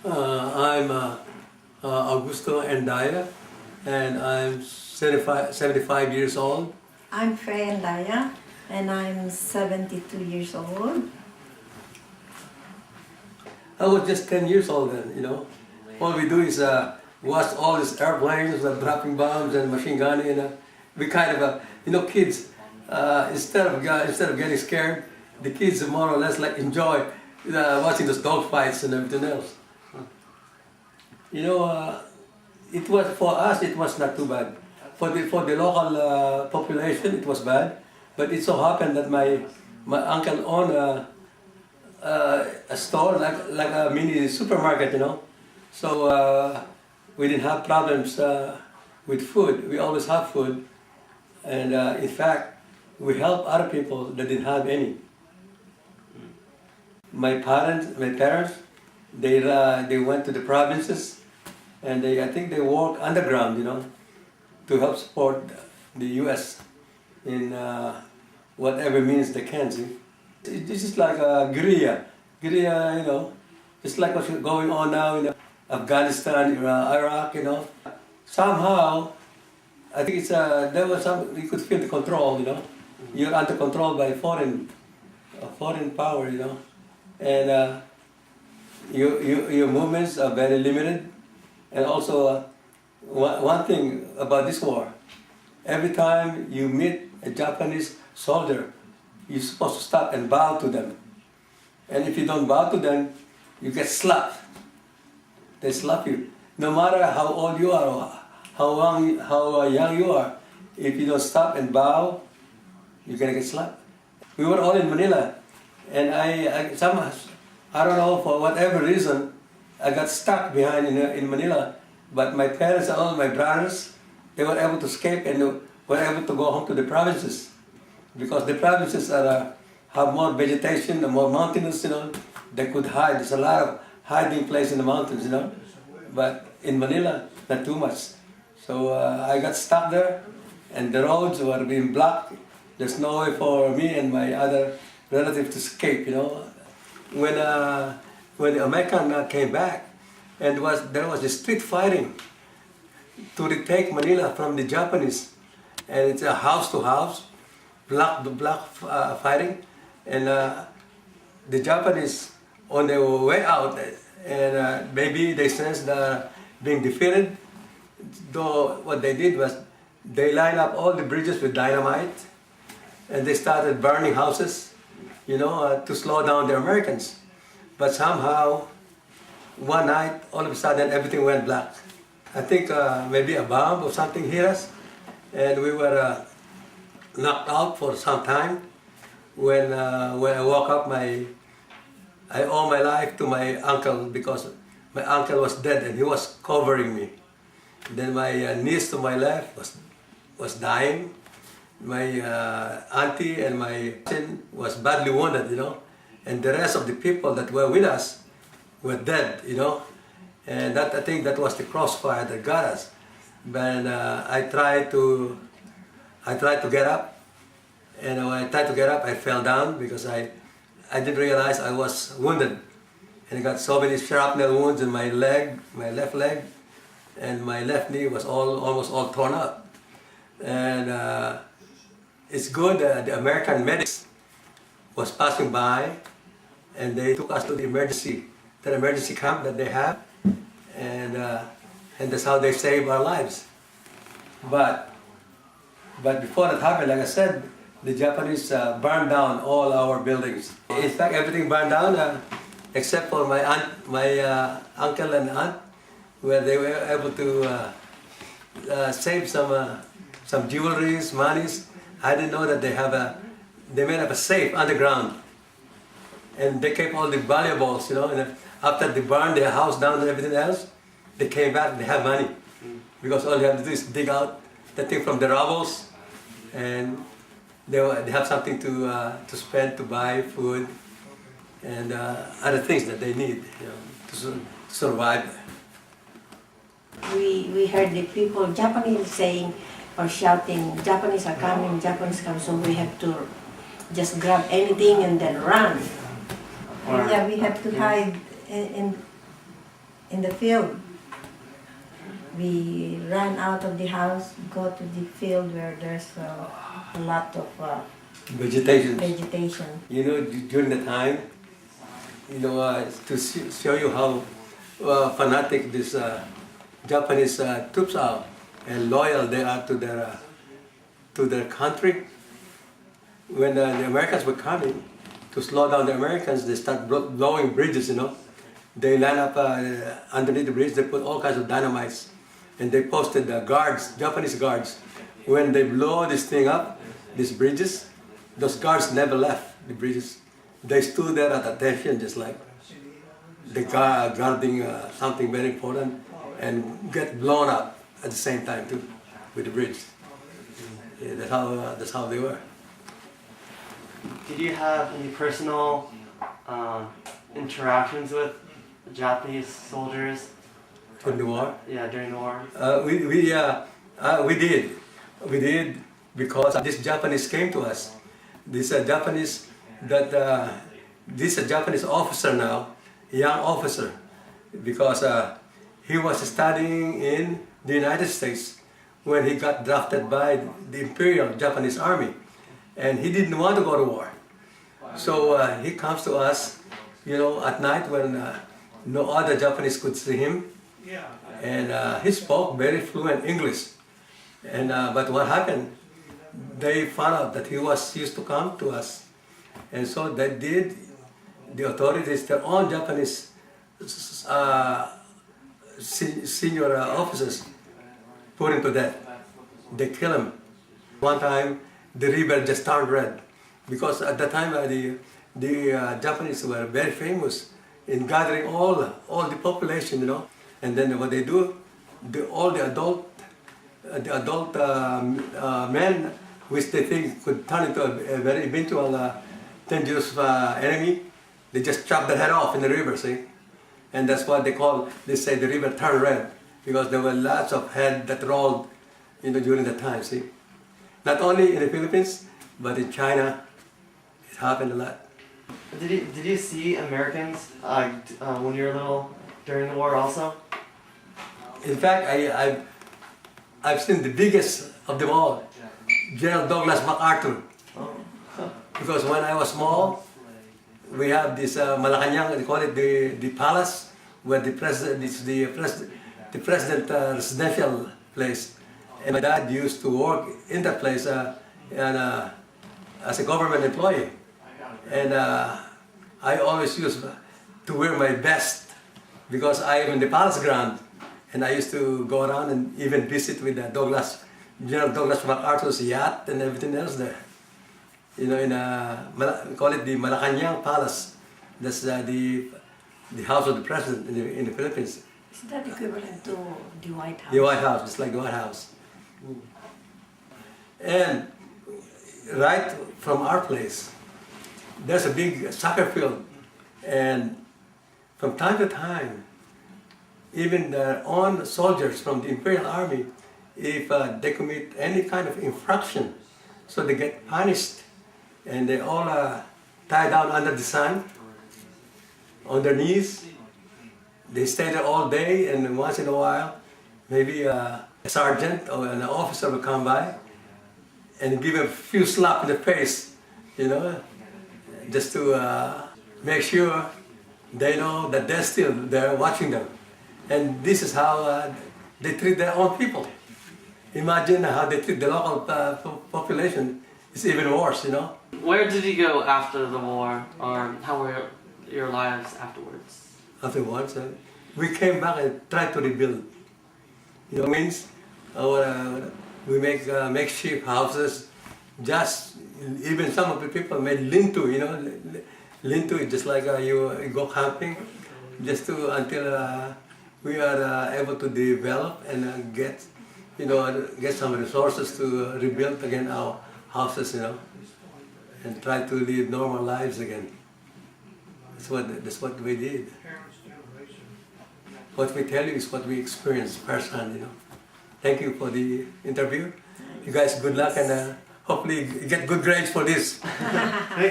I'm Augosto Endaya, and I'm 75 years old. I'm Endaya, and I'm 72 years old. I was just 10 years old then. All we do is watch all these airplanes dropping bombs and machine gunning. We kind of, kids, instead of getting scared, the kids more or less like enjoy watching those dog fights and everything else. It was, for us, it was not too bad. For the local population, it was bad. But it so happened that my uncle owned a store like a mini supermarket, So we didn't have problems with food. We always have food, and in fact, we help other people that didn't have any. My parents, they went to the provinces, and I think they work underground, to help support the U.S. in whatever means they can. See, this is like a guerrilla, just like what's going on now in Afghanistan, Iraq, Somehow, I think it's there was some, you could feel the control, You're under control by foreign power, and your movements are very limited. And also, one thing about this war, every time you meet a Japanese soldier, you're supposed to stop and bow to them. And if you don't bow to them, you get slapped. They slap you. No matter how old you are or how young you are, if you don't stop and bow, you're gonna get slapped. We were all in Manila, and I don't know, for whatever reason, I got stuck behind in Manila. But my parents and all my brothers, they were able to escape and were able to go home to the provinces, because the provinces have more vegetation and more mountainous, They could hide. There's a lot of hiding place in the mountains, But in Manila, not too much. So I got stuck there, and the roads were being blocked. There's no way for me and my other relatives to escape, When the American came back, and there was a street fighting to retake Manila from the Japanese, and it's a house to house, block to block fighting, and the Japanese on their way out, and maybe they sensed being defeated. Though what they did was they lined up all the bridges with dynamite, and they started burning houses, to slow down the Americans. But somehow, one night, all of a sudden, everything went black. I think maybe a bomb or something hit us, and we were knocked out for some time. When I woke up, I owe my life to my uncle, because my uncle was dead and he was covering me. Then my niece to my left was dying. My auntie and my cousin was badly wounded, and the rest of the people that were with us were dead, And I think that was the crossfire that got us. But I tried to get up, and when I tried to get up, I fell down because I didn't realize I was wounded, and I got so many shrapnel wounds in my leg, my left leg, and my left knee was almost all torn up. And it's good that the American medics was passing by, and they took us to the emergency camp that they have, and that's how they saved our lives. But before that happened, like I said, the Japanese burned down all our buildings. In fact, everything burned down except for my uncle and aunt, where they were able to save some jewelries, monies. I didn't know that they made up a safe underground, and they kept all the valuables, And after they burned their house down and everything else, they came back and they have money, because all you have to do is dig out the thing from the rubbles, and they have something to spend, to buy food and other things that they need, to survive. We heard the people, Japanese, saying or shouting, Japanese are coming, so we have to just grab anything and then run. Yeah, we have to hide in the field. We ran out of the house, go to the field where there's a lot of Vegetation. vegetation. You know, during the time, you know, to show you how fanatic these Japanese troops are and loyal they are to their country. When the Americans were coming to slow down the Americans, they start blowing bridges. You know, they line up underneath the bridge. They put all kinds of dynamites, and they posted guards, Japanese guards. When they blow this thing up, these bridges, those guards never left the bridges. They stood there at attention, just like the guarding something very important, and get blown up at the same time too, with the bridge. Yeah, that's how they were. Did you have any personal interactions with Japanese soldiers? In the war? Yeah, during the war. We did because this Japanese came to us. This Japanese this Japanese officer now, young officer, because he was studying in the United States when he got drafted by the Imperial Japanese Army, and he didn't want to go to war. So he comes to us, you know, at night when no other Japanese could see him, and he spoke very fluent English. And but what happened? They found out that he was used to come to us, and so they did. The authorities, their own Japanese senior officers, put him to death. They kill him. One time, the river just turned red, because at the time the Japanese were very famous in gathering all the population, you know. And then what they do, all the adult men, which they think could turn into a very eventual dangerous enemy, they just chop their head off in the river, see? And that's what they say the river turned red, because there were lots of head that rolled, you know, during that time, see? Not only in the Philippines, but in China, it happened a lot. Did you see Americans when you were little during the war also? In fact, I've seen the biggest of them all, General Douglas MacArthur. Because when I was small, we have this Malacanang, they call it the palace, where the president, it's the president residential place. And my dad used to work in that place as a government employee. And I always used to wear my best because I am in the palace ground. And I used to go around and even visit with General Douglas MacArthur's yacht and everything else there. You know, we call it the Malacanang Palace. That's the house of the president in the Philippines. Is that equivalent to the White House? The White House, it's like the White House. And right from our place, there's a big soccer field. And from time to time, even their own soldiers from the Imperial Army, if they commit any kind of infraction, so they get punished, and they all tie down under the sun, on their knees. They stay there all day, and once in a while, maybe a sergeant or an officer will come by and give a few slaps in the face, you know, just to make sure they know that they're still there watching them. And this is how they treat their own people. Imagine how they treat the local population. It's even worse, you know. Where did you go after the war, or how were your lives afterwards? Afterwards, we came back and tried to rebuild. You know, means we make makeshift houses. Just even some of the people made lintu. You know, lintu is just like you go camping, just to until we are able to develop and get some resources to rebuild again our houses, you know, and try to live normal lives again. That's what we did. What we tell you is what we experienced firsthand, you know. Thank you for the interview. You guys, good luck, and hopefully you get good grades for this.